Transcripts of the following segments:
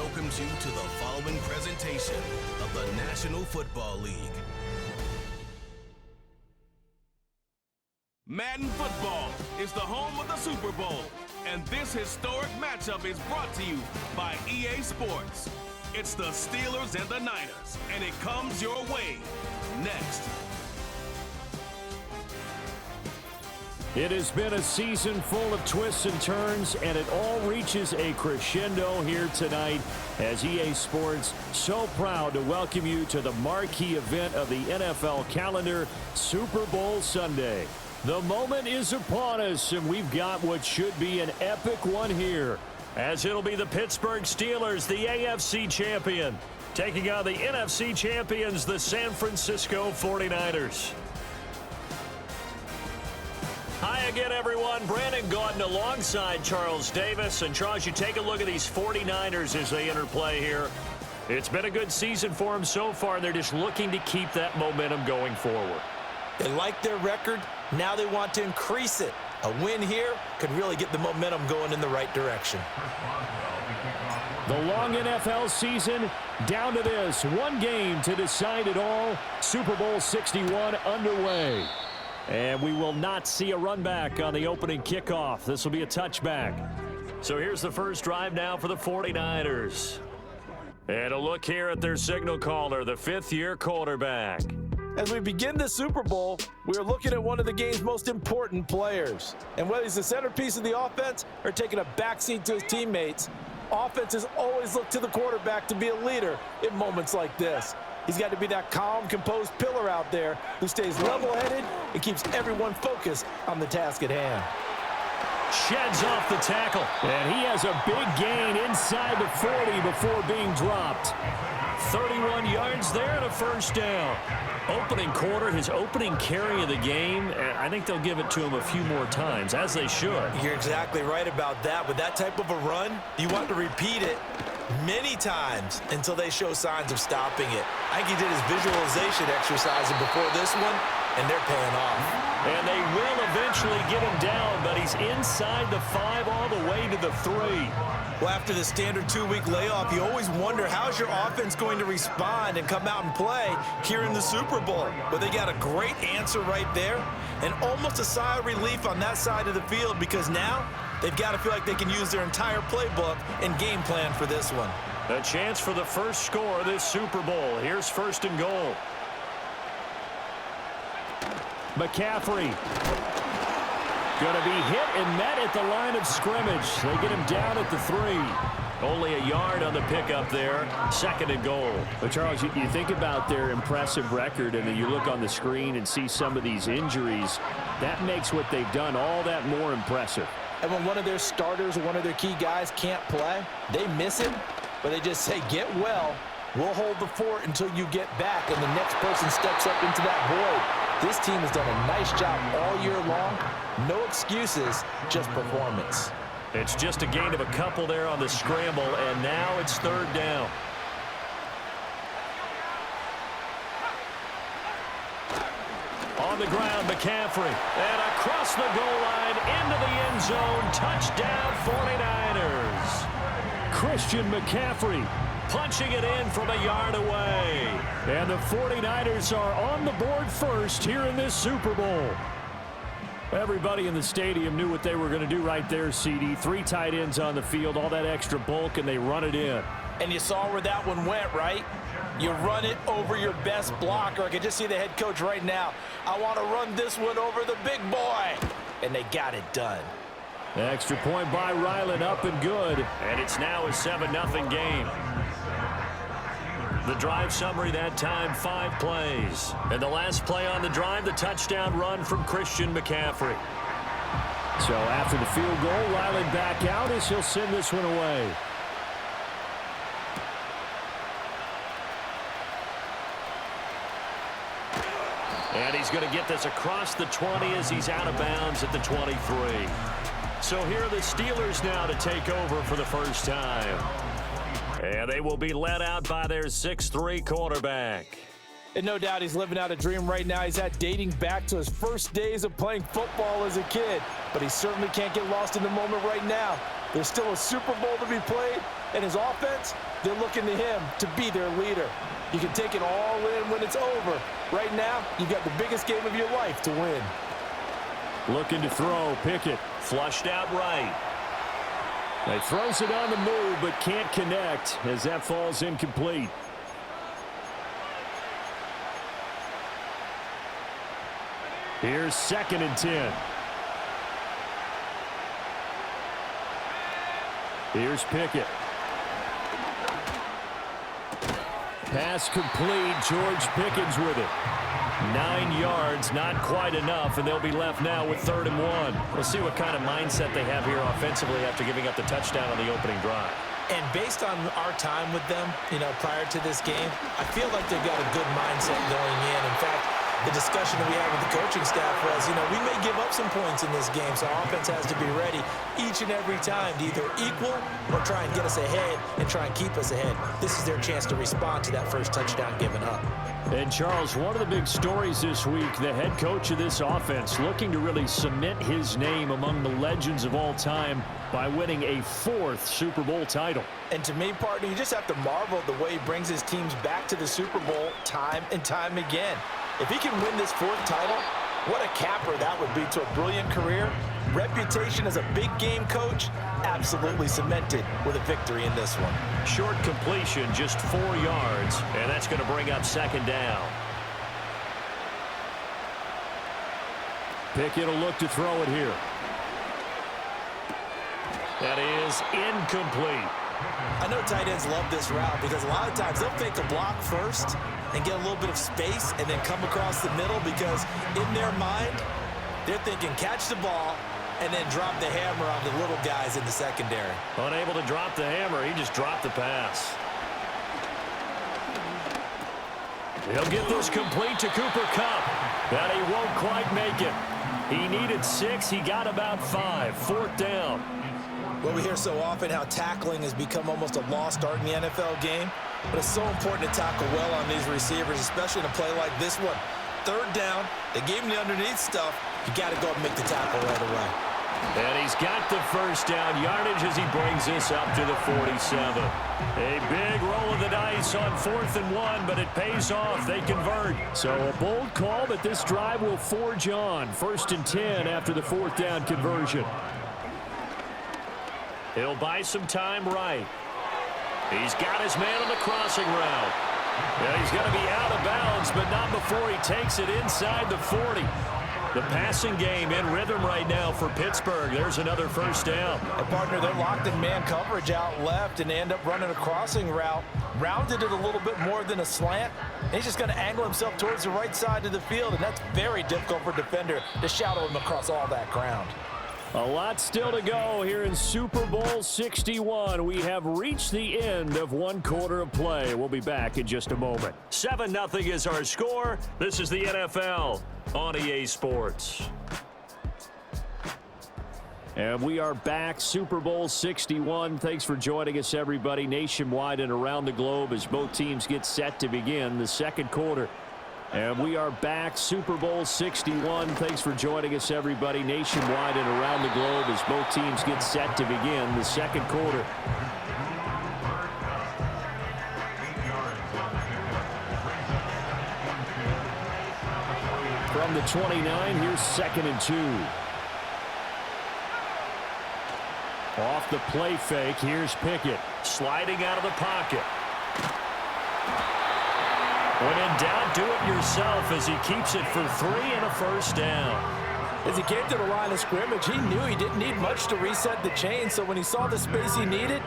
welcomes you to the following presentation of the National Football League. Madden Football is the home of the Super Bowl, and this historic matchup is brought to you by EA Sports. It's the Steelers and the Niners, and it comes your way next. It has been a season full of twists and turns, and it all reaches a crescendo here tonight as EA Sports so proud to welcome you to the marquee event of the NFL calendar, Super Bowl Sunday. The moment is upon us, and we've got what should be an epic one here, as it'll be the Pittsburgh Steelers, the AFC champion, taking on the NFC champions, the San Francisco 49ers. Hi again, everyone. Brandon Gaudin alongside Charles Davis. And Charles, you take a look at these 49ers as they interplay here. It's been a good season for them so far, and they're just looking to keep that momentum going forward. They like their record. Now they want to increase it. A win here could really get the momentum going in the right direction. The long NFL season down to this. One game to decide it all. Super Bowl 61 underway. And we will not see a run back on the opening kickoff. This will be a touchback. So here's the first drive now for the 49ers. And a look here at their signal caller, the fifth-year quarterback. As we begin the Super Bowl, we are looking at one of the game's most important players. And whether he's the centerpiece of the offense or taking a backseat to his teammates, offenses always look to the quarterback to be a leader in moments like this. He's got to be that calm, composed pillar out there who stays level-headed and keeps everyone focused on the task at hand. Sheds off the tackle, and he has a big gain inside the 40 before being dropped. 31 yards there and a first down. Opening quarter, his opening carry of the game, and I think they'll give it to him a few more times, as they should. You're exactly right about that. With that type of a run, you want to repeat it many times until they show signs of stopping it. I think he did his visualization exercise before this one, and they're paying off. And they will eventually get him down, but he's inside the 5 all the way to the 3. Well, after the standard 2-week layoff, you always wonder how's your offense going to respond and come out and play here in the Super Bowl. But they got a great answer right there and almost a sigh of relief on that side of the field because now they've got to feel like they can use their entire playbook and game plan for this one. A chance for the first score of this Super Bowl. Here's first and goal. McCaffrey. Going to be hit and met at the line of scrimmage. They get him down at the 3. Only a yard on the pickup there. Second and goal. But, Charles, you think about their impressive record, and then you look on the screen and see some of these injuries. That makes what they've done all that more impressive. And when one of their starters or one of their key guys can't play, they miss him, but they just say, get well. We'll hold the fort until you get back, and the next person steps up into that void. This team has done a nice job all year long. No excuses, just performance. It's just a gain of a couple there on the scramble, and now it's third down. On the ground, McCaffrey. And across the goal line, into the end zone. Touchdown, 49ers. Christian McCaffrey punching it in from a yard away. And the 49ers are on the board first here in this Super Bowl. Everybody in the stadium knew what they were going to do right there, CD. 3 tight ends on the field, all that extra bulk, and they run it in. And you saw where that one went, right? You run it over your best blocker. I can just see the head coach right now. I want to run this one over the big boy. And they got it done. Extra point by Ryland, up and good. And it's now a 7-0 game. The drive summary that time, 5 plays. And the last play on the drive, the touchdown run from Christian McCaffrey. So after the field goal, Ryland back out as he'll send this one away. And he's going to get this across the 20 as he's out of bounds at the 23. So here are the Steelers now to take over for the first time. And they will be led out by their 6'3" quarterback. And no doubt he's living out a dream right now. He's had dating back to his first days of playing football as a kid. But he certainly can't get lost in the moment right now. There's still a Super Bowl to be played, and his offense, they're looking to him to be their leader. You can take it all in when it's over. Right now, you've got the biggest game of your life to win. Looking to throw, Pickett. Flushed out right. He throws it on the move, but can't connect as that falls incomplete. Here's 2nd and 10. Here's Pickett. Pass complete. George Pickens with it. 9 yards, not quite enough, and they'll be left now with 3rd and 1. We'll see what kind of mindset they have here offensively after giving up the touchdown on the opening drive. And based on our time with them, prior to this game, I feel like they've got a good mindset going in. In fact, the discussion that we had with the coaching staff was, we may give up some points in this game, so our offense has to be ready each and every time to either equal or try and get us ahead and try and keep us ahead. This is their chance to respond to that first touchdown given up. And, Charles, one of the big stories this week, the head coach of this offense looking to really cement his name among the legends of all time by winning a 4th Super Bowl title. And to me, partner, you just have to marvel at the way he brings his teams back to the Super Bowl time and time again. If he can win this 4th title, what a capper that would be to a brilliant career. Reputation as a big game coach, absolutely cemented with a victory in this one. Short completion, just 4 yards, and that's going to bring up 2nd down. Pickett will look to throw it here. That is incomplete. I know tight ends love this route because a lot of times they'll fake a block first and get a little bit of space and then come across the middle because in their mind, they're thinking catch the ball and then drop the hammer on the little guys in the secondary. Unable to drop the hammer, he just dropped the pass. He'll get this complete to Cooper Kupp, but he won't quite make it. He needed 6, he got about 5, 4th down. Well, we hear so often how tackling has become almost a lost art in the NFL game, but it's so important to tackle well on these receivers, especially in a play like this one. 3rd down, they gave him the underneath stuff. You got to go and make the tackle right away. And he's got the first down yardage as he brings this up to the 47. A big roll of the dice on 4th and 1, but it pays off. They convert. So a bold call, but this drive will forge on. 1st and 10 after the 4th down conversion. He'll buy some time right. He's got his man on the crossing route. Yeah, he's going to be out of bounds, but not before he takes it inside the 40. The passing game in rhythm right now for Pittsburgh. There's another first down. And, partner, they're locked in man coverage out left, and they end up running a crossing route. Rounded it a little bit more than a slant. And he's just going to angle himself towards the right side of the field, and that's very difficult for a defender to shadow him across all that ground. A lot still to go here in Super Bowl 61. We have reached the end of one quarter of play. We'll be back in just a moment. 7-0 is our score. This is the NFL on EA Sports. And we are back, Super Bowl 61. Thanks for joining us, everybody, nationwide and around the globe as both teams get set to begin the second quarter. And we are back, Super Bowl 61. Thanks for joining us, everybody, nationwide and around the globe as both teams get set to begin the second quarter. From the 29, here's 2nd and 2. Off the play fake, here's Pickett. Sliding out of the pocket. When in doubt, do it yourself as he keeps it for 3 and a first down. As he came to the line of scrimmage, he knew he didn't need much to reset the chain, so when he saw the space he needed,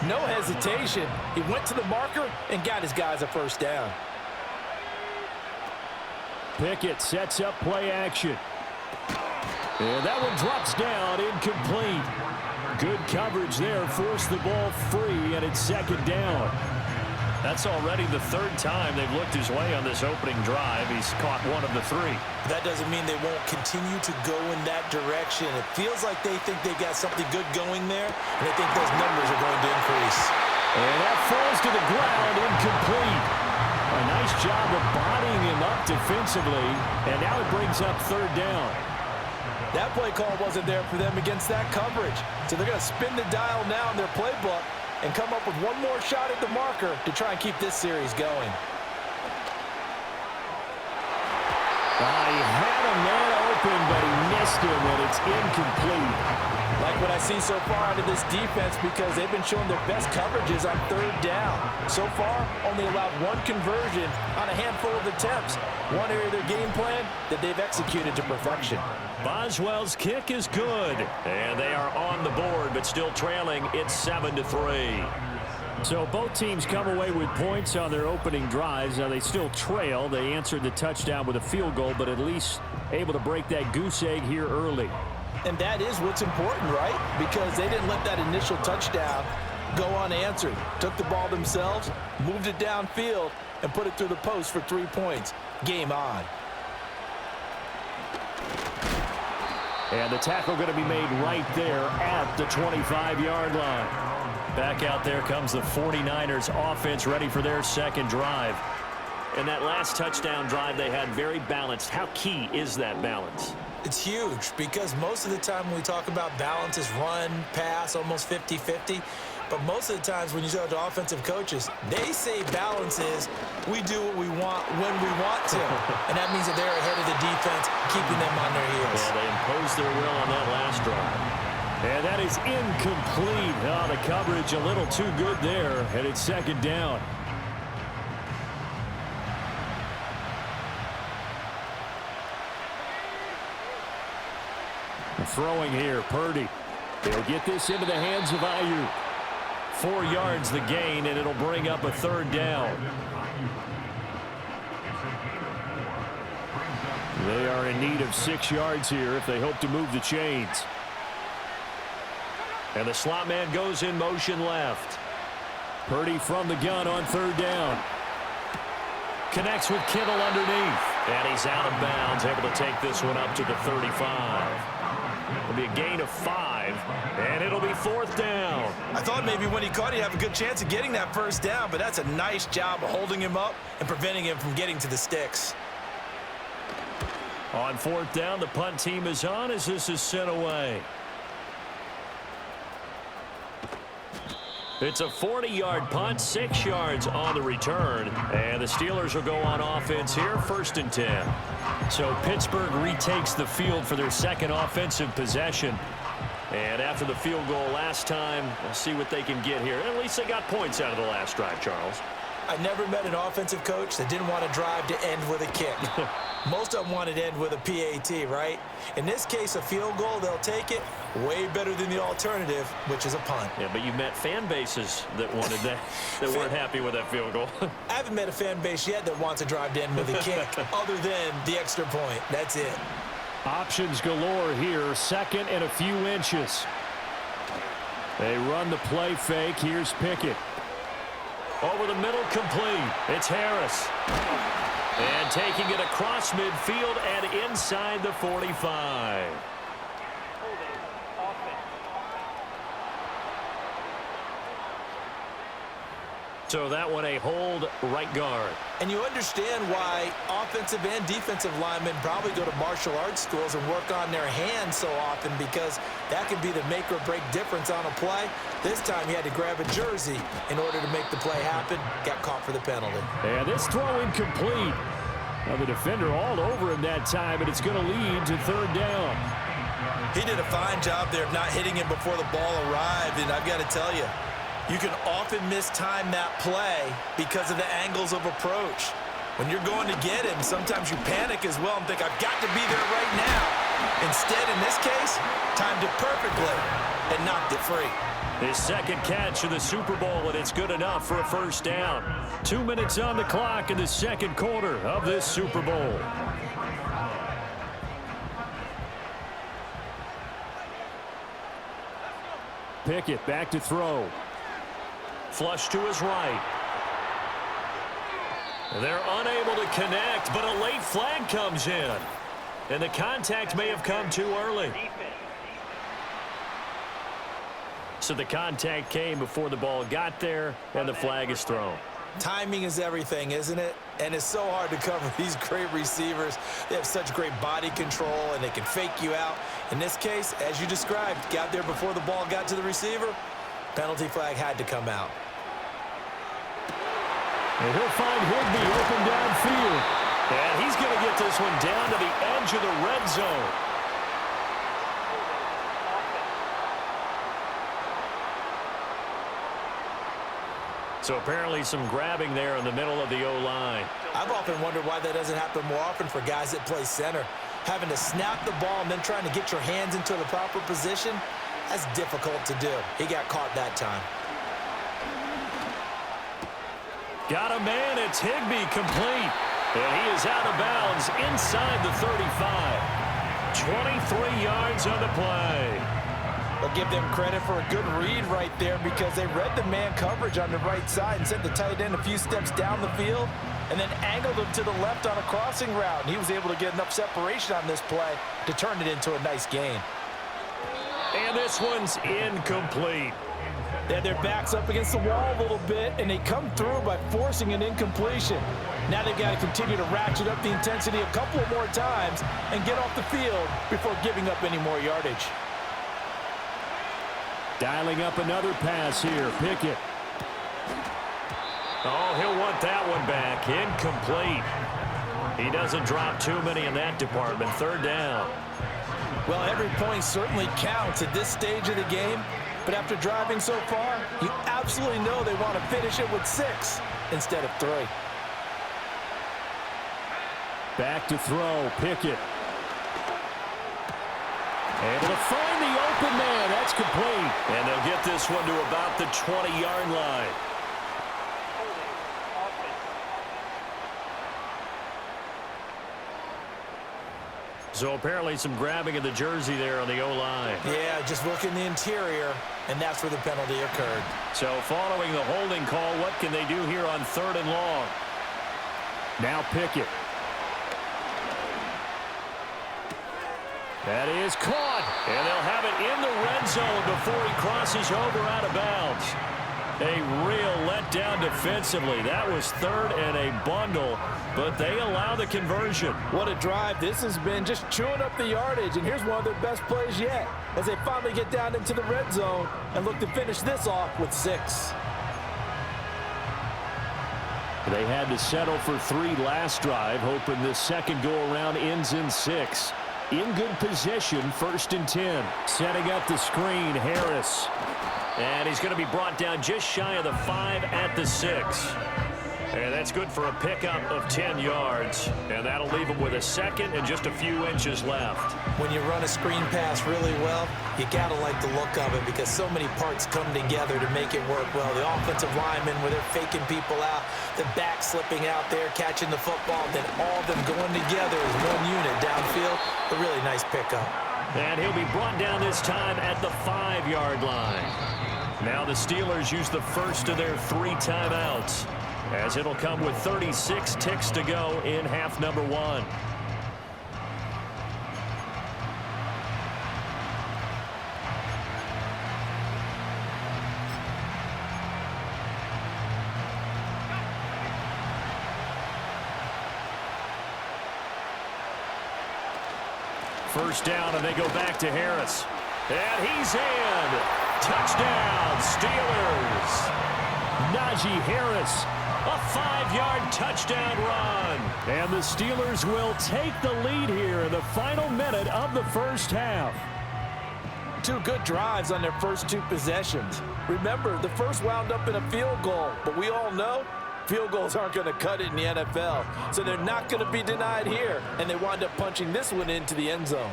no hesitation. He went to the marker and got his guys a first down. Pickett sets up play action. And that one drops down, incomplete. Good coverage there, forced the ball free, and it's 2nd down. That's already the 3rd time they've looked his way on this opening drive. He's caught 1 of the 3. That doesn't mean they won't continue to go in that direction. It feels like they think they've got something good going there, and they think those numbers are going to increase. And that falls to the ground, incomplete. A nice job of bodying him up defensively, and now it brings up 3rd down. That play call wasn't there for them against that coverage. So they're going to spin the dial now in their playbook and come up with one more shot at the marker to try and keep this series going. He had a man open, but he missed him, and it's incomplete. Like what I see so far out of this defense, because they've been showing their best coverages on third down. So far, only allowed one conversion on a handful of attempts. One area of their game plan that they've executed to perfection. Boswell's kick is good, and they are on the board, but still trailing. It's 7-3. So both teams come away with points on their opening drives. Now they still trail. They answered the touchdown with a field goal, but at least able to break that goose egg here early. And that is what's important, right? Because they didn't let that initial touchdown go unanswered. Took the ball themselves, moved it downfield, and put it through the post for 3 points. Game on. And the tackle going to be made right there at the 25-yard line. Back out there comes the 49ers offense, ready for their second drive. And that last touchdown drive they had very balanced. How key is that balance? It's huge because most of the time when we talk about balance is run, pass, almost 50-50. But most of the times when you talk to offensive coaches, they say balance is we do what we want when we want to. And that means that they're ahead of the defense, keeping them on their heels. Yeah, they imposed their will on that last drive. And that is incomplete. Oh, the coverage a little too good there, and it's second down. Throwing here, Purdy. They'll get this into the hands of Ayuk. 4 yards the gain, and it'll bring up a third down. They are in need of 6 yards here if they hope to move the chains. And the slot man goes in motion left. Purdy from the gun on third down. Connects with Kittle underneath. And he's out of bounds, able to take this one up to the 35. It'll be a gain of 5, and it'll be fourth down. I thought maybe when he caught it, he'd have a good chance of getting that first down, but that's a nice job of holding him up and preventing him from getting to the sticks. On fourth down, the punt team is on as this is sent away. It's a 40-yard punt, 6 yards on the return. And the Steelers will go on offense here, 1st and 10. So Pittsburgh retakes the field for their second offensive possession. And after the field goal last time, we'll see what they can get here. At least they got points out of the last drive, Charles. I never met an offensive coach that didn't want to drive to end with a kick. Most of them wanted to end with a PAT, right? In this case, a field goal, they'll take it. Way better than the alternative, which is a punt. Yeah, but you met fan bases that wanted that, that weren't happy with that field goal. I haven't met a fan base yet that wants to drive to end with a kick, other than the extra point. That's it. Options galore here, second and a few inches. They run the play fake. Here's Pickett. Over the middle, complete. It's Harris. And taking it across midfield and inside the 45. So that one a hold right guard. And you understand why offensive and defensive linemen probably go to martial arts schools and work on their hands so often, because that can be the make or break difference on a play. This time he had to grab a jersey in order to make the play happen. Got caught for the penalty. And this throw incomplete. Now the defender all over him that time, and it's going to lead to third down. He did a fine job there of not hitting him before the ball arrived, and I've got to tell you, you can often mistime that play because of the angles of approach. When you're going to get him, sometimes you panic as well and think, I've got to be there right now. Instead, in this case, timed it perfectly and knocked it free. His second catch of the Super Bowl, and it's good enough for a first down. 2 minutes on the clock in the second quarter of this Super Bowl. Pickett back to throw. Flush to his right. They're unable to connect, but a late flag comes in. And the contact may have come too early. So the contact came before the ball got there, and the flag is thrown. Timing is everything, isn't it? And it's so hard to cover these great receivers. They have such great body control, and they can fake you out. In this case, as you described, got there before the ball got to the receiver. Penalty flag had to come out. And he'll find Higbee open downfield. And he's going to get this one down to the edge of the red zone. So apparently some grabbing there in the middle of the O-line. I've often wondered why that doesn't happen more often for guys that play center. Having to snap the ball and then trying to get your hands into the proper position, that's difficult to do. He got caught that time. Got a man, it's Higbee, complete. And he is out of bounds inside the 35. 23 yards on the play. I'll give them credit for a good read right there because they read the man coverage on the right side and sent the tight end a few steps down the field and then angled him to the left on a crossing route. And he was able to get enough separation on this play to turn it into a nice gain. And this one's incomplete. They had their backs up against the wall a little bit, and they come through by forcing an incompletion. Now they've got to continue to ratchet up the intensity a couple more times and get off the field before giving up any more yardage. Dialing up another pass here. Pickett. Oh, he'll want that one back. Incomplete. He doesn't drop too many in that department. Third down. Well, every point certainly counts at this stage of the game. But after driving so far, you absolutely know they want to finish it with 6 instead of 3. Back to throw. Pickett. Able to find the open man. That's complete. And they'll get this one to about the 20-yard line. So apparently some grabbing of the jersey there on the O-line. Yeah, just look in the interior, and that's where the penalty occurred. So following the holding call, what can they do here on 3rd and long? Now Pickett. That is caught. And they'll have it in the red zone before he crosses over out of bounds. A real letdown defensively. That was 3rd and a bundle, but they allow the conversion. What a drive this has been, just chewing up the yardage, and here's one of their best plays yet as they finally get down into the red zone and look to finish this off with 6. They had to settle for 3 last drive, hoping this second go-around ends in 6. In good position, 1st and 10. Setting up the screen, Harris. And he's going to be brought down just shy of the 5 at the 6. And that's good for a pickup of 10 yards. And that'll leave him with a second and just a few inches left. When you run a screen pass really well, you got to like the look of it because so many parts come together to make it work well. The offensive linemen, where they're faking people out, the back slipping out there, catching the football, then all of them going together as one unit downfield. A really nice pickup. And he'll be brought down this time at the 5-yard line. Now the Steelers use the first of their 3 timeouts, as it'll come with 36 ticks to go in half number 1. First down, and they go back to Harris. And he's in. Touchdown, Steelers. Najee Harris. A 5-yard touchdown run. And the Steelers will take the lead here in the final minute of the first half. 2 good drives on their first 2 possessions. Remember, the first wound up in a field goal, but we all know field goals aren't going to cut it in the NFL, so they're not going to be denied here, and they wind up punching this one into the end zone.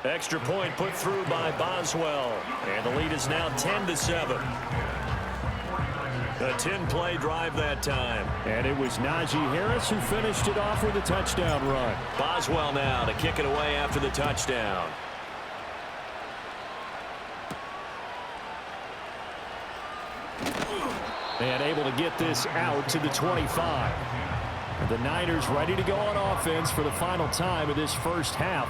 Extra point put through by Boswell, and the lead is now 10-7. A 10-play drive that time. And it was Najee Harris who finished it off with a touchdown run. Boswell now to kick it away after the touchdown. And able to get this out to the 25. The Niners ready to go on offense for the final time of this first half.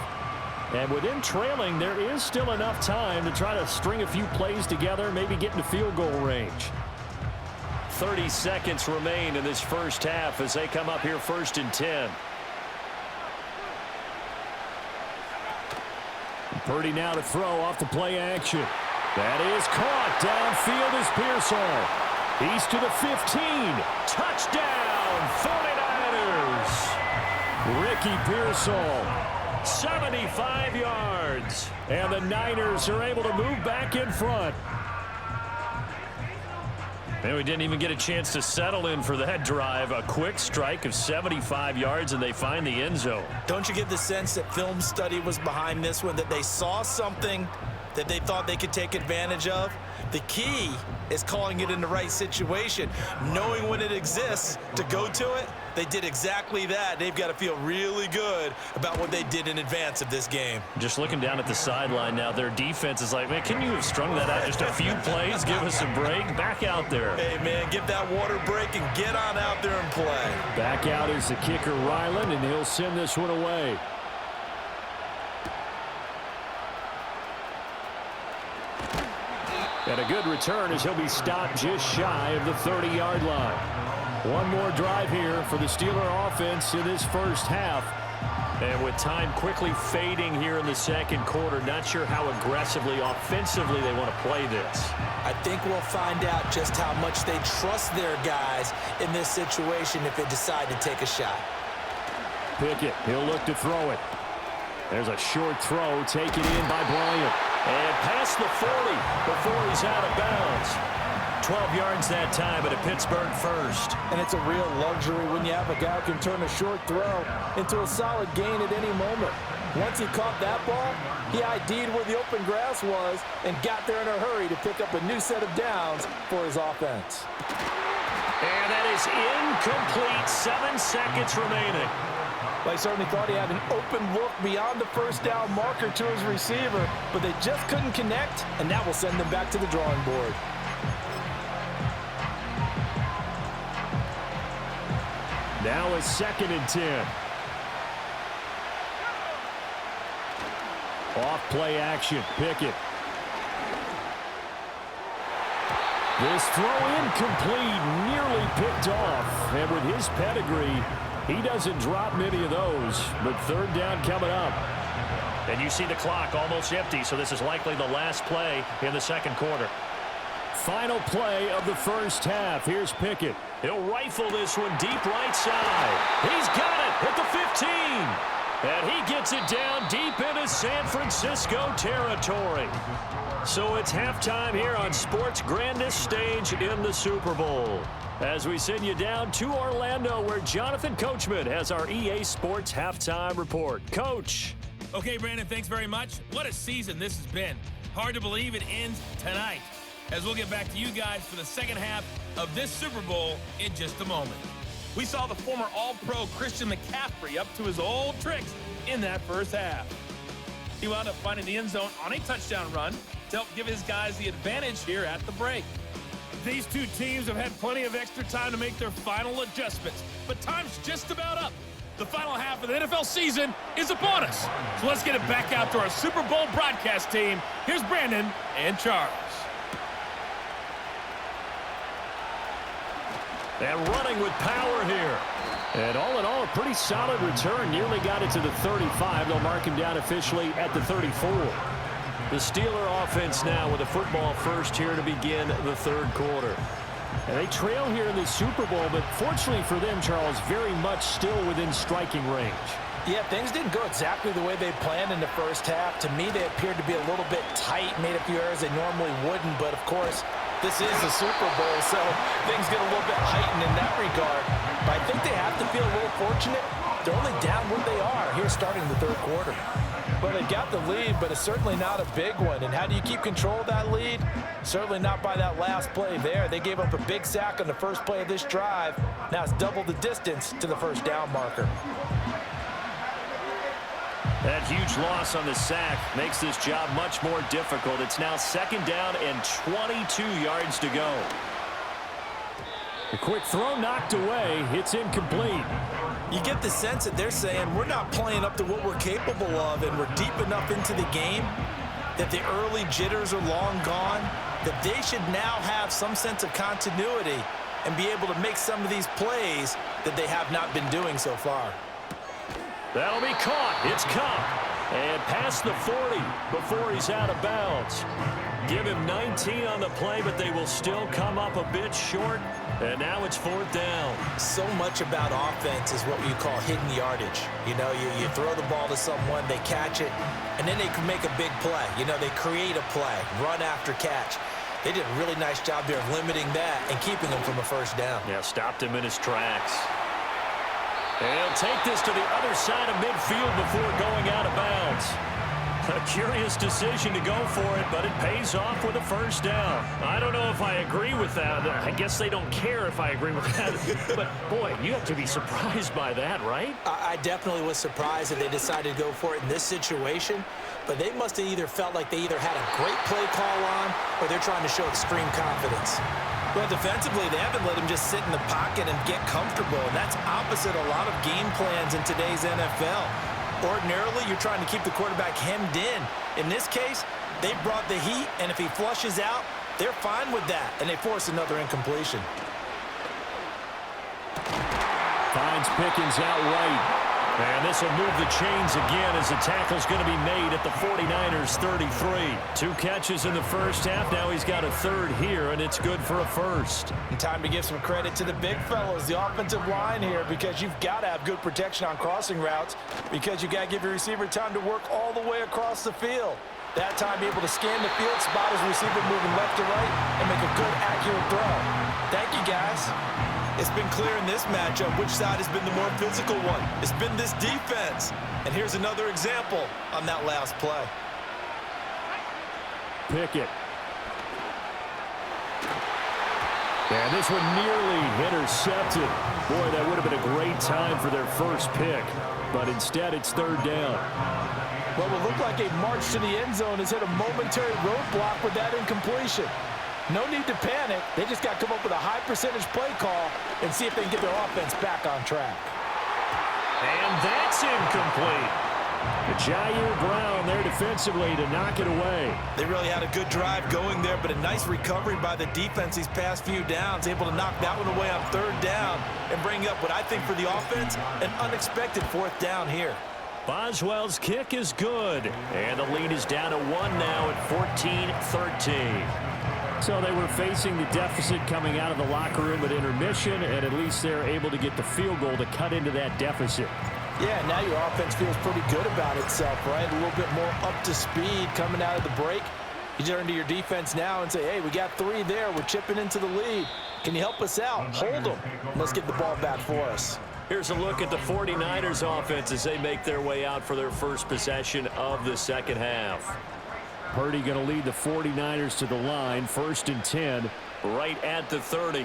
And with them trailing, there is still enough time to try to string a few plays together, maybe get into field goal range. 30 seconds remain in this first half as they come up here 1st and 10. Purdy now to throw off the play action. That is caught. Downfield is Pearsall. He's to the 15. Touchdown, 49ers. Ricky Pearsall, 75 yards. And the Niners are able to move back in front. And we didn't even get a chance to settle in for that drive. A quick strike of 75 yards, and they find the end zone. Don't you get the sense that film study was behind this one, that they saw something that they thought they could take advantage of? The key is calling it in the right situation, knowing when it exists to go to it. They did exactly that. They've got to feel really good about what they did in advance of this game. Just looking down at the sideline now, their defense is like, man, can you have strung that out just a few plays? Give us a break. Back out there. Hey, man, give that water break and get on out there and play. Back out is the kicker, Ryland, and he'll send this one away. And a good return as he'll be stopped just shy of the 30-yard line. One more drive here for the Steeler offense in this first half. And with time quickly fading here in the second quarter, not sure how aggressively, offensively they want to play this. I think we'll find out just how much they trust their guys in this situation if they decide to take a shot. Pickett, he'll look to throw it. There's a short throw taken in by Bryant. And past the 40 before he's out of bounds. 12 yards that time, at a Pittsburgh first. And it's a real luxury when you have a guy who can turn a short throw into a solid gain at any moment. Once he caught that ball, he ID'd where the open grass was and got there in a hurry to pick up a new set of downs for his offense. And that is incomplete. 7 seconds remaining. They certainly thought he had an open look beyond the first down marker to his receiver, but they just couldn't connect, and that will send them back to the drawing board. Now a 2nd and 10. Off play action, Pickett. This throw incomplete, nearly picked off. And with his pedigree, he doesn't drop many of those. But 3rd down coming up. And you see the clock almost empty, so this is likely the last play in the second quarter. Final play of the first half. Here's Pickett. He'll rifle this one deep right side. He's got it at the 15. And he gets it down deep into San Francisco territory. So it's halftime here on sports' grandest stage in the Super Bowl. As we send you down to Orlando, where Jonathan Coachman has our EA Sports halftime report. Coach. Okay, Brandon, thanks very much. What a season this has been. Hard to believe it ends tonight, as we'll get back to you guys for the second half of this Super Bowl in just a moment. We saw the former All-Pro Christian McCaffrey up to his old tricks in that first half. He wound up finding the end zone on a touchdown run to help give his guys the advantage here at the break. These two teams have had plenty of extra time to make their final adjustments, but time's just about up. The final half of the NFL season is upon us. So let's get it back out to our Super Bowl broadcast team. Here's Brandon and Charles. And running with power here. And all in all, a pretty solid return. Nearly got it to the 35. They'll mark him down officially at the 34. The Steeler offense now with a football first here to begin the third quarter. And they trail here in the Super Bowl, but fortunately for them, Charles, very much still within striking range. Yeah, things didn't go exactly the way they planned in the first half. To me, they appeared to be a little bit tight, made a few errors they normally wouldn't, but of course, this is the Super Bowl, so things get a little bit heightened in that regard. But I think they have to feel a little fortunate. They're only down where they are here starting the third quarter. Well, they got the lead, but it's certainly not a big one. And how do you keep control of that lead? Certainly not by that last play there. They gave up a big sack on the first play of this drive. Now it's double the distance to the first down marker. That huge loss on the sack makes this job much more difficult. It's now 2nd down and 22 yards to go. A quick throw knocked away. It's incomplete. You get the sense that they're saying we're not playing up to what we're capable of, and we're deep enough into the game that the early jitters are long gone, that they should now have some sense of continuity and be able to make some of these plays that they have not been doing so far. That'll be caught. It's Cup. And past the 40 before he's out of bounds. Give him 19 on the play, but they will still come up a bit short. And now it's 4th down. So much about offense is what you call hidden yardage. You know, you throw the ball to someone, they catch it, and then they can make a big play. You know, they create a play, run after catch. They did a really nice job there of limiting that and keeping him from a first down. Yeah, stopped him in his tracks. And he'll take this to the other side of midfield before going out of bounds. A curious decision to go for it, but it pays off with a first down. I don't know if I agree with that. I guess they don't care if I agree with that. But, boy, you have to be surprised by that, right? I definitely was surprised that they decided to go for it in this situation, but they must have either felt like they either had a great play call on or they're trying to show extreme confidence. Well, defensively, they haven't let him just sit in the pocket and get comfortable, and that's opposite a lot of game plans in today's NFL. Ordinarily, you're trying to keep the quarterback hemmed in. In this case, they brought the heat, and if he flushes out, they're fine with that, and they force another incompletion. Finds Pickens out right. And this will move the chains again as the tackle's going to be made at the 49ers 33. 2 catches in the first half. Now he's got a third here, and it's good for a first. And time to give some credit to the big fellas, the offensive line here, because you've got to have good protection on crossing routes because you got to give your receiver time to work all the way across the field. That time, be able to scan the field, spot his receiver moving left to right, and make a good, accurate throw. Thank you, guys. It's been clear in this matchup which side has been the more physical one. It's been this defense. And here's another example on that last play. Pickett. And this one nearly intercepted. Boy, that would have been a great time for their first pick. But instead, it's 3rd down. Well, it looked like a march to the end zone has hit a momentary roadblock with that incompletion. No need to panic. They just got to come up with a high percentage play call and see if they can get their offense back on track. And that's incomplete. Jair Brown there defensively to knock it away. They really had a good drive going there, but a nice recovery by the defense these past few downs, able to knock that one away on 3rd down and bring up what I think for the offense, an unexpected 4th down here. Boswell's kick is good. And the lead is down to 1 now at 14-13. So they were facing the deficit coming out of the locker room at intermission, and at least they're able to get the field goal to cut into that deficit. Yeah, now your offense feels pretty good about itself, right? A little bit more up to speed coming out of the break. You turn to your defense now and say, hey, we got 3 there. We're chipping into the lead. Can you help us out? Hold them. Let's get the ball back for us. Here's a look at the 49ers offense as they make their way out for their first possession of the second half. Purdy going to lead the 49ers to the line, 1st and 10. Right at the 30.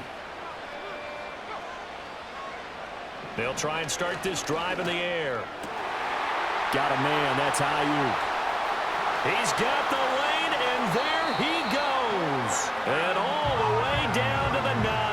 They'll try and start this drive in the air. Got a man, that's Ayuk. He's got the lane, and there he goes. And all the way down to the 9.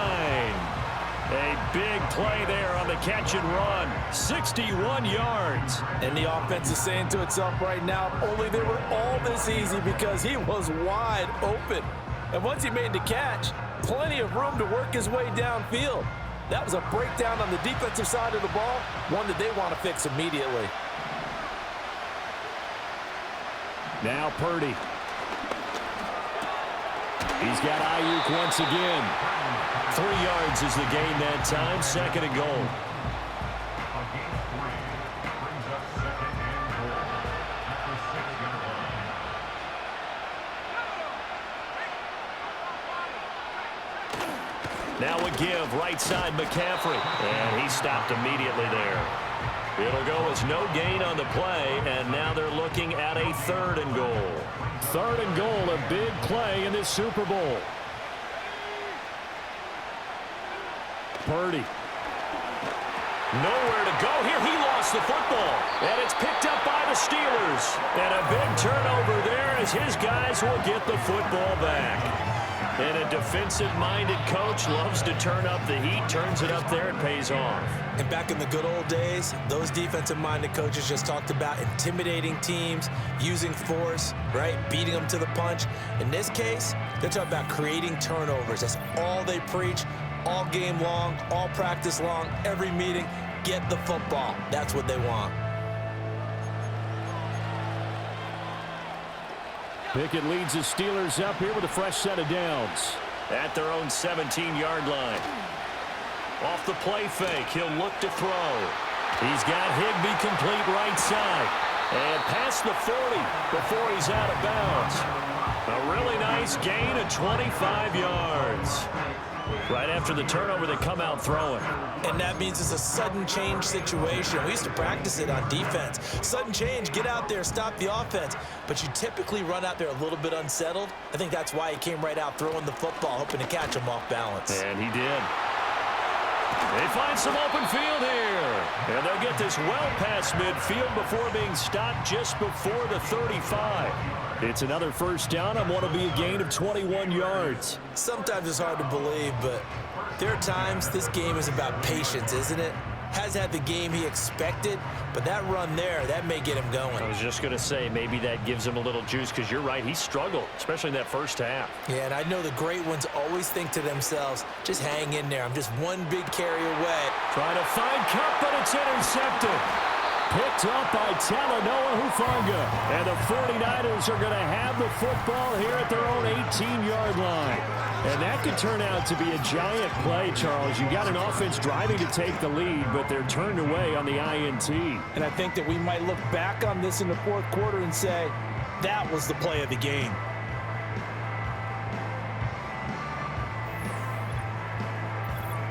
A big play there on the catch and run. 61 yards. And the offense is saying to itself right now, only they were all this easy because he was wide open. And once he made the catch, plenty of room to work his way downfield. That was a breakdown on the defensive side of the ball, one that they want to fix immediately. Now Purdy. He's got Ayuk once again. 3 yards is the gain that time, 2nd and goal. Now a give, right side McCaffrey. And he stopped immediately there. It'll go as no gain on the play, and now they're looking at a 3rd and goal. 3rd and goal, a big play in this Super Bowl. Purdy. Nowhere to go here. He lost the football. And it's picked up by the Steelers. And a big turnover there as his guys will get the football back. And a defensive-minded coach loves to turn up the heat, turns it up there, and pays off. And back in the good old days, those defensive-minded coaches just talked about intimidating teams, using force, right, beating them to the punch. In this case, they're talking about creating turnovers. That's all they preach. all game long, all practice long, every meeting. Get the football. That's what they want. Pickett leads the Steelers up here with a fresh set of downs. At their own 17-yard line. Off the play fake, he'll look to throw. He's got Higbee complete right side. And past the 40 before he's out of bounds. A really nice gain of 25 yards. Right after the turnover, they come out throwing. And that means it's a sudden change situation. We used to practice it on defense. Sudden change, get out there, stop the offense. But you typically run out there a little bit unsettled. I think that's why he came right out throwing the football, hoping to catch him off balance. And he did. They find some open field here. And they'll get this well past midfield before being stopped just before the 35. It's another first down on what will be a gain of 21 yards. Sometimes it's hard to believe, but there are times this game is about patience, isn't it? Has had the game he expected, but that run there, that may get him going. I was just going to say, maybe that gives him a little juice, because you're right, he struggled, especially in that first half. Yeah, and I know the great ones always think to themselves, just hang in there. I'm just one big carry away. Trying to find Cup, but it's intercepted. Picked up by Talanoa Hufanga. And the 49ers are going to have the football here at their own 18-yard line. And that could turn out to be a giant play, Charles. You got an offense driving to take the lead, but they're turned away on the INT. And I think that we might look back on this in the fourth quarter and say, that was the play of the game.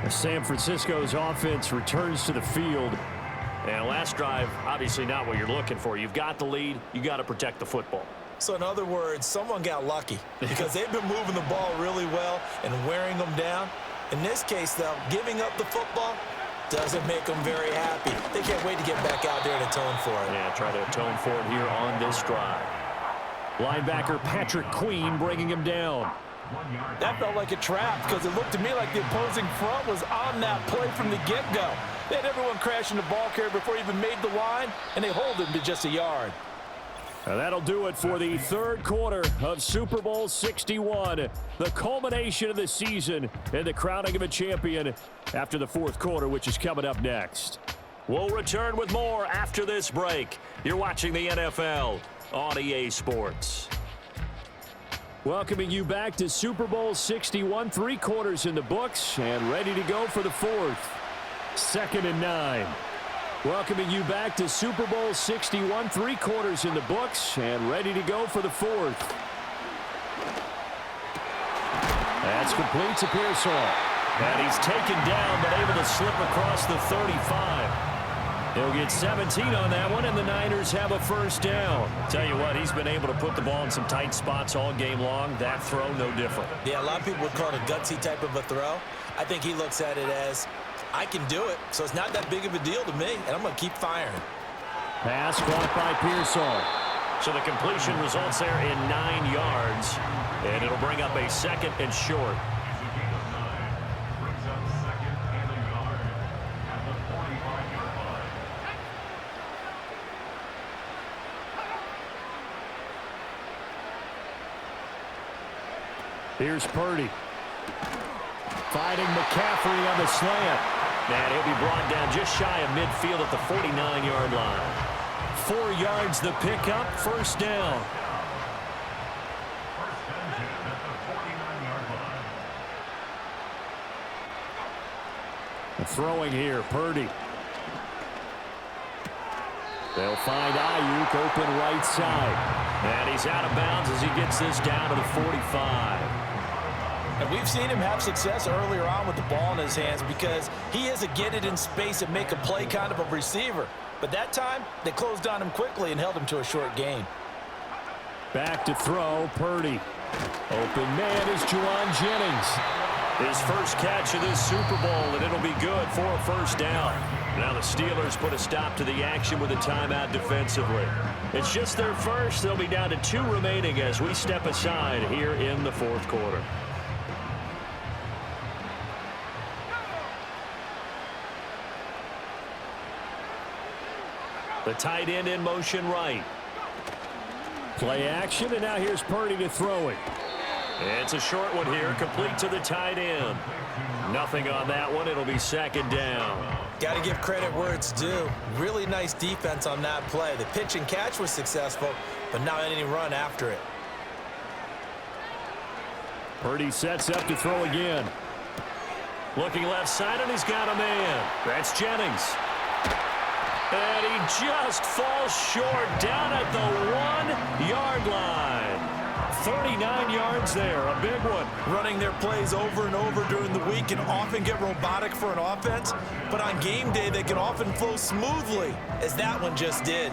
San Francisco's offense returns to the field. And last drive, obviously not what you're looking for. You've got the lead. You got to protect the football. So in other words, someone got lucky because they've been moving the ball really well and wearing them down. In this case, though, giving up the football doesn't make them very happy. They can't wait to get back out there and atone for it. Yeah, try to atone for it here on this drive. Linebacker Patrick Queen bringing him down. That felt like a trap because it looked to me like the opposing front was on that play from the get-go. They had everyone crashing the ball carrier before he even made the line, and they hold him to just a yard. And that'll do it for the third quarter of Super Bowl 61. The culmination of the season and the crowning of a champion after the fourth quarter, which is coming up next. We'll return with more after this break. You're watching the NFL on EA Sports. Welcoming you back to Super Bowl 61. 3 quarters in the books and ready to go for the fourth. 2nd and 9. Welcoming you back to Super Bowl 61. 3 quarters in the books and ready to go for the fourth. That's complete to Pearsall. And he's taken down but able to slip across the 35. He'll get 17 on that one, and the Niners have a first down. Tell you what, he's been able to put the ball in some tight spots all game long. That throw, no different. Yeah, a lot of people would call it a gutsy type of a throw. I think he looks at it as, I can do it, so it's not that big of a deal to me, and I'm going to keep firing. Pass caught by Pearsall. So the completion results there in 9 yards, and it'll bring up a 2nd and short. Here's Purdy. Fighting McCaffrey on the slant. And he'll be brought down just shy of midfield at the 49-yard line. 4 yards the pickup, first down. Throwing here, Purdy. They'll find Ayuk open right side. And he's out of bounds as he gets this down to the 45. And we've seen him have success earlier on with the ball in his hands because he is a get it in space and make a play kind of a receiver. But that time, they closed on him quickly and held him to a short gain. Back to throw, Purdy. Open man is Juwan Jennings. His first catch of this Super Bowl, and it'll be good for a first down. Now the Steelers put a stop to the action with a timeout defensively. It's just their first. They'll be down to 2 remaining as we step aside here in the fourth quarter. The tight end in motion right. Play action, and now here's Purdy to throw it. It's a short one here, complete to the tight end. Nothing on that one. It'll be second down. Got to give credit where it's due. Really nice defense on that play. The pitch and catch was successful, but not any run after it. Purdy sets up to throw again. Looking left side, and he's got a man. That's Jennings. And he just falls short down at the 1-yard line. 39 yards there, a big one. Running their plays over and over during the week can often get robotic for an offense, but on game day they can often flow smoothly, as that one just did.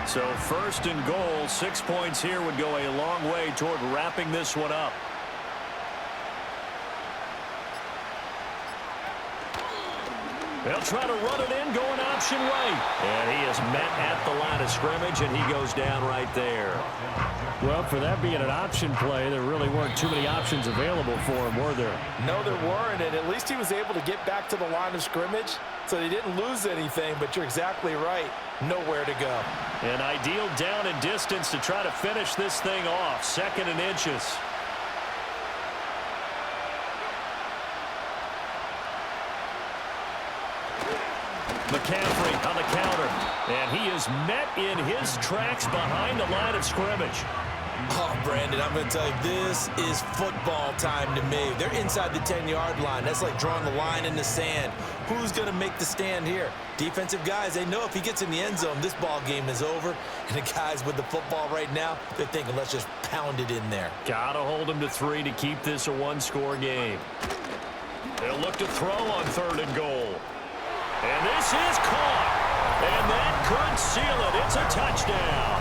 So first and goal, 6 points here would go a long way toward wrapping this one up. They'll try to run it in, going option right. And he is met at the line of scrimmage, and he goes down right there. Well, for that being an option play, there really weren't too many options available for him, were there? No, there weren't, and at least he was able to get back to the line of scrimmage, so he didn't lose anything, but you're exactly right. Nowhere to go. An ideal down and distance to try to finish this thing off. 2nd and inches. McCaffrey on the counter, and he is met in his tracks behind the line of scrimmage. Oh, Brandon, I'm going to tell you, this is football time to me. They're inside the 10-yard line. That's like drawing the line in the sand. Who's going to make the stand here? Defensive guys, they know if he gets in the end zone, this ball game is over. And the guys with the football right now, they're thinking, let's just pound it in there. Got to hold him to 3 to keep this a one-score game. They'll look to throw on 3rd and goal. And this is caught. And that could seal it. It's a touchdown.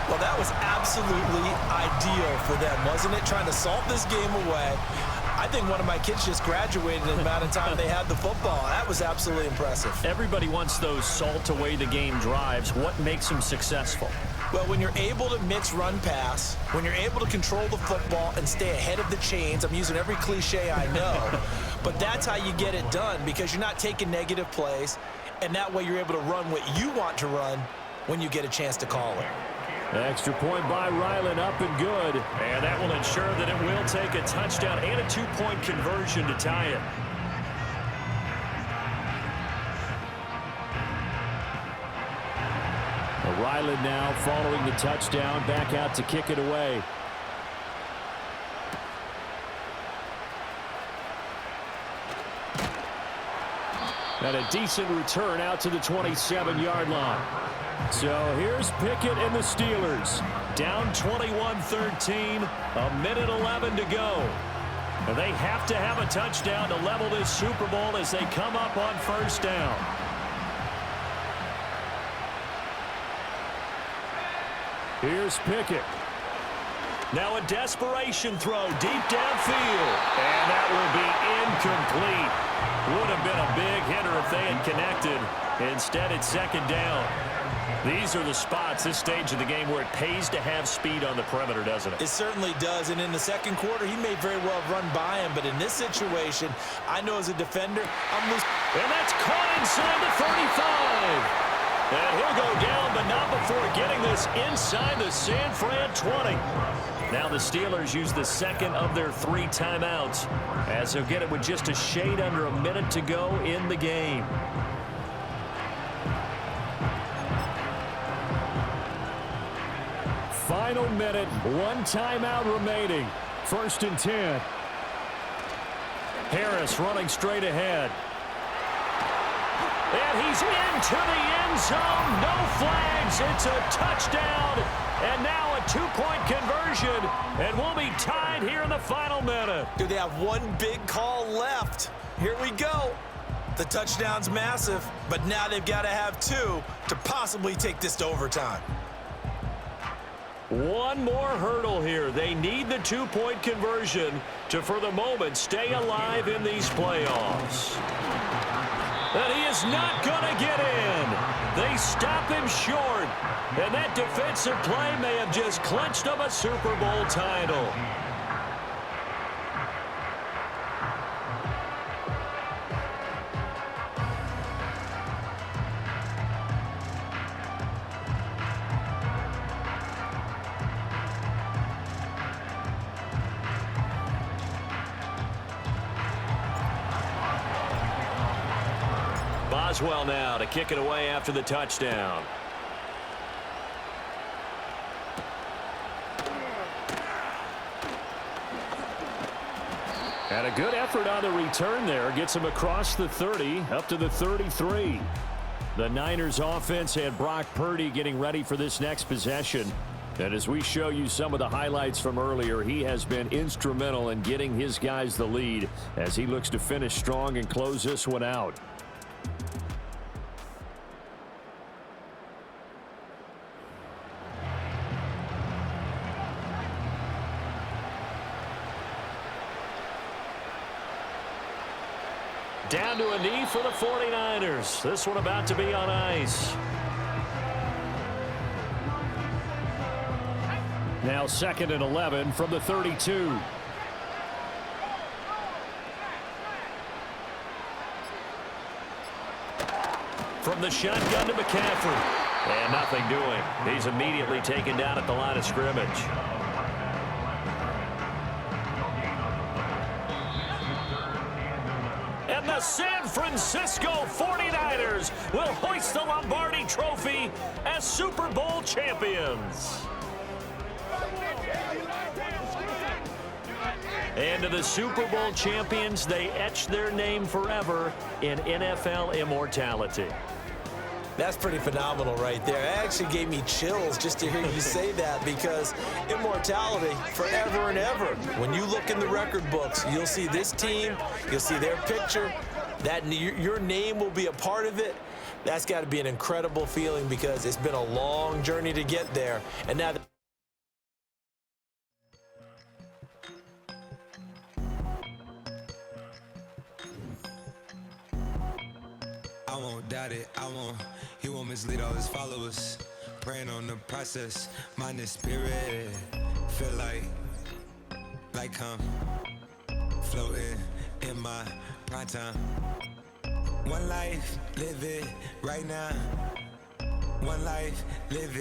Well, that was absolutely ideal for them, wasn't it? Trying to salt this game away. I think one of my kids just graduated in the amount of time they had the football. That was absolutely impressive. Everybody wants those salt away the game drives. What makes them successful? Well, when you're able to mix run pass, when you're able to control the football and stay ahead of the chains, I'm using every cliche I know, but that's how you get it done, because you're not taking negative plays, and that way you're able to run what you want to run when you get a chance to call it. Extra point by Ryland, up and good. And that will ensure that it will take a touchdown and a 2-point conversion to tie it. Ryland now following the touchdown, back out to kick it away. And a decent return out to the 27-yard line. So here's Pickett and the Steelers. Down 21-13, a minute 11 to go. And they have to have a touchdown to level this Super Bowl as they come up on 1st down. Here's Pickett. Now a desperation throw deep downfield. And that will be incomplete. Would have been a big hitter if they had connected. Instead, it's 2nd down. These are the spots, this stage of the game, where it pays to have speed on the perimeter, doesn't it? It certainly does, and in the 2nd quarter, he may very well have run by him, but in this situation, I know as a defender, I'm loose. And that's caught inside the 35. And he'll go down, but not before getting this inside the San Fran 20. Now the Steelers use the 2nd of their 3 timeouts, as they'll get it with just a shade under a minute to go in the game. Final minute, 1 timeout remaining. 1st and 10. Harris running straight ahead. And he's into the end zone. No flags. It's a touchdown. And now a 2-point conversion. And we'll be tied here in the final minute. Do they have one big call left? Here we go. The touchdown's massive, but now they've got to have 2 to possibly take this to overtime. One more hurdle here. They need the 2-point conversion to, for the moment, stay alive in these playoffs. And he is not going to get in. They stop him short. And that defensive play may have just clinched them a Super Bowl title. Boswell now to kick it away after the touchdown. And a good effort on the return there. Gets him across the 30, up to the 33. The Niners offense had Brock Purdy getting ready for this next possession. And as we show you some of the highlights from earlier, he has been instrumental in getting his guys the lead as he looks to finish strong and close this one out. Down to a knee for the 49ers. This one about to be on ice. Now 2nd and 11 from the 32. From the shotgun to McCaffrey. And nothing doing. He's immediately taken down at the line of scrimmage. And the San Francisco 49ers will hoist the Lombardi Trophy as Super Bowl champions. And to the Super Bowl champions, they etch their name forever in NFL immortality. That's pretty phenomenal right there. It actually gave me chills just to hear you say that, because immortality forever and ever. When you look in the record books, you'll see this team, you'll see their picture, that your name will be a part of it. That's got to be an incredible feeling, because it's been a long journey to get there. And now I won't doubt it, he won't mislead all his followers. Praying on the process, mind and spirit. Feel like I'm floating in my prime time. One life, live it right now. One life, live it.